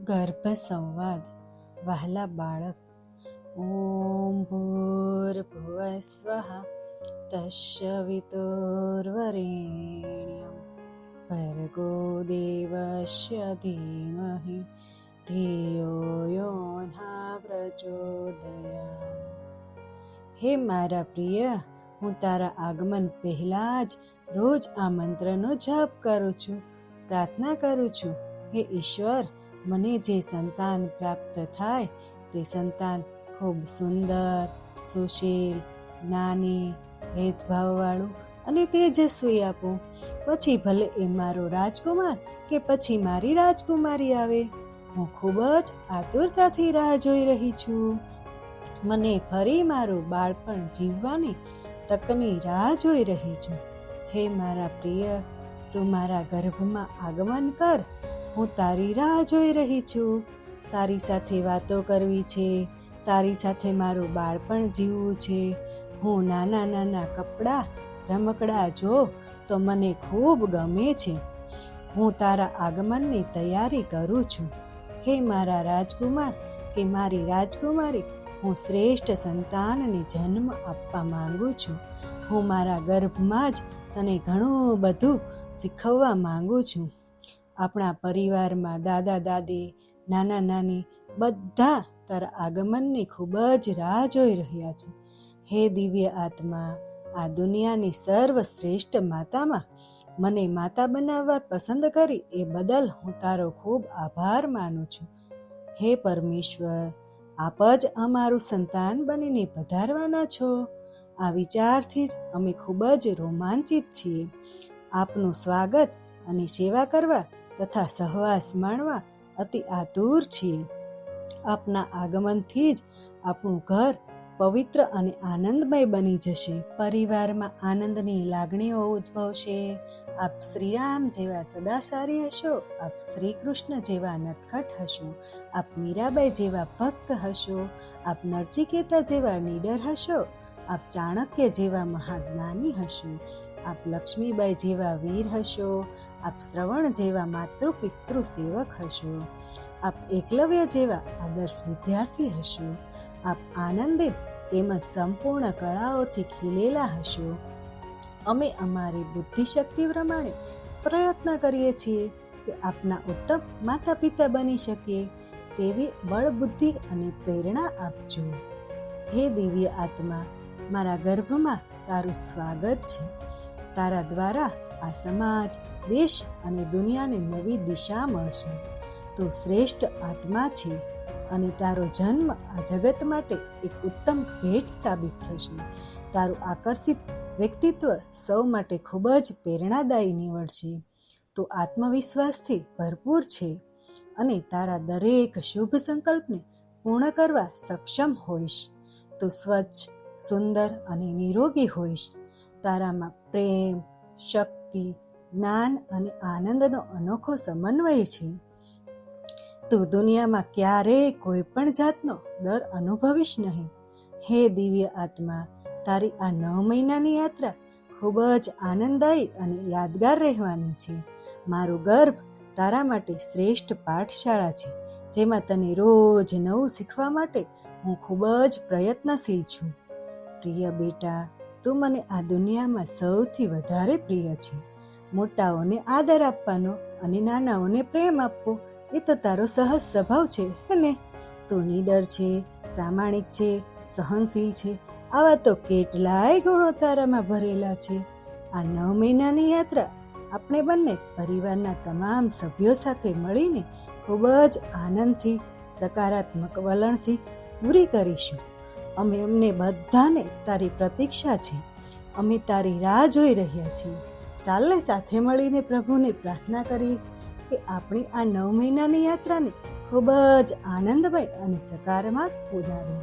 ગર્ભ સંવાદ. વહાલા બાળક, ઓમ ભૂર્ભુવસ્વઃ તસ્ય વિતુર્વરેણ્યં ભર્ગો દેવસ્ય ધીમહિ ધિયો યો નઃ પ્રચોદયાત. હે મારા પ્રિય, હું તારા આગમન પહેલા જ રોજ આ મંત્રનો જાપ કરું છું, પ્રાર્થના કરું છું. હે ઈશ્વર, મને જે સંતાન પ્રાપ્ત થાય તે સંતાન ખૂબ સુંદર, સુશીલ, જ્ઞાની, ભેદભાવવાળું અને તેજસ્વી આપો. પછી ભલે એ મારો રાજકુમાર કે પછી મારી રાજકુમારી આવે. હું ખૂબ જ આતુરતાથી રાહ જોઈ રહી છું. મને ફરી મારું બાળપણ જીવવાની તકની રાહ જોઈ રહી છું. હે મારા પ્રિય, તું મારા ગર્ભમાં આગમન કર. હું તારી રાહ જોઈ રહી છું. તારી સાથે વાતો કરવી છે, તારી સાથે મારું બાળપણ જીવવું છે. હું નાના નાના કપડાં રમકડાં જો તો મને ખૂબ ગમે છે. હું તારા આગમનની તૈયારી કરું છું. હે મારા રાજકુમાર કે મારી રાજકુમારી, હું શ્રેષ્ઠ સંતાનને જન્મ આપવા માંગુ છું. હું મારા ગર્ભમાં જ તને ઘણું બધું શીખવવા માંગુ છું. આપણા પરિવારમાં દાદા દાદી, નાના નાની બધા તારા આગમનની ખૂબ જ રાહ જોઈ રહ્યા છે. હે દિવ્ય આત્મા, આ દુનિયાની સર્વશ્રેષ્ઠ માતામાં મને માતા બનાવવા પસંદ કરી એ બદલ હું તારો ખૂબ આભાર માનું છું. હે પરમેશ્વર, આપ જ અમારું સંતાન બનીને પધારવાના છો. આ વિચારથી જ અમે ખૂબ જ રોમાંચિત છીએ. આપનું સ્વાગત અને સેવા કરવા તથા સહવાસ માણવા અતિ આતુર છીએ. આપના આગમનથી જ આપણું ઘર પવિત્ર અને આનંદમય બની જશે. પરિવારમાં આનંદની લાગણીઓ ઉદ્ભવશે. આપ શ્રીરામ જેવા સદાચારી હશો, આપ શ્રી કૃષ્ણ જેવા નટખટ હશો, આપ મીરાબાઈ જેવા ભક્ત હશો, આપ નરચિકેતા જેવા નીડર હશો, આપ ચાણક્ય જેવા મહાજ્ઞાની હશો, આપ લક્ષ્મીબાઈ જેવા વીર હશો, આપ શ્રવણ જેવા માતૃ પિતૃ સેવક હશો, આપ એકલવ્ય જેવા આદર્શ વિદ્યાર્થી હશો, આપ આનંદિત તેમજ સંપૂર્ણ કળાઓથી ખીલેલા હશો. અમે અમારી બુદ્ધિશક્તિ પ્રમાણે પ્રયત્ન કરીએ છીએ કે આપના ઉત્તમ માતા પિતા બની શકીએ. તેવી બળ બુદ્ધિ અને પ્રેરણા આપજો. હે દિવ્ય આત્મા, મારા ગર્ભમાં તારું સ્વાગત છે. તારા દ્વારા આ સમાજ, દેશ અને દુનિયાને નવી દિશા મળશે. તું શ્રેષ્ઠ આત્મા છે અને તારો જન્મ આ જગત માટે એક ઉત્તમ ભેટ સાબિત થશે. તારું આકર્ષિત વ્યક્તિત્વ સૌ માટે ખૂબ જ પ્રેરણાદાયી નીવડશે. તું આત્મવિશ્વાસથી ભરપૂર છે અને તારા દરેક શુભ સંકલ્પને પૂર્ણ કરવા સક્ષમ હોઈશ. તું સ્વચ્છ, સુંદર અને નિરોગી હોઈશ. તારામાં પ્રેમ, શક્તિ, જ્ઞાન અને આનંદનો અનોખો સમન્વય છે. તું દુનિયામાં ક્યારેય કોઈ પણ જાતનો ડર અનુભવીશ નહીં. હે દિવ્ય આત્મા, તારી આ 9 મહિનાની યાત્રા ખૂબ જ આનંદદાયી અને યાદગાર રહેવાની છે. મારું ગર્ભ તારા માટે શ્રેષ્ઠ પાઠશાળા છે, જેમાં તને રોજ નવું શીખવા માટે હું ખૂબ જ પ્રયત્નશીલ છું. પ્રિય બેટા, તું મને આ દુનિયામાં સૌથી વધારે પ્રિય છે. મોટાઓને આદર આપવાનો અને નાનાઓને પ્રેમ આપવો એ તો તારો સહજ સ્વભાવ છે, હે ને? તું નીડર છે, પ્રામાણિક છે, સહનશીલ છે. આવા તો કેટલાય ગુણો તારામાં ભરેલા છે. આ 9 મહિનાની યાત્રા આપણે બંને પરિવારના તમામ સભ્યો સાથે મળીને ખૂબ જ આનંદથી, સકારાત્મક વલણથી પૂરી કરીશું. અમને બધાને તારી પ્રતીક્ષા છે. અમે તારી રાહ જોઈ રહ્યા છીએ. ચાલને સાથે મળીને પ્રભુને પ્રાર્થના કરીએ કે આપણી આ 9 મહિનાની યાત્રાને ખૂબ જ આનંદમય અને સકારાત્મક બનાવે.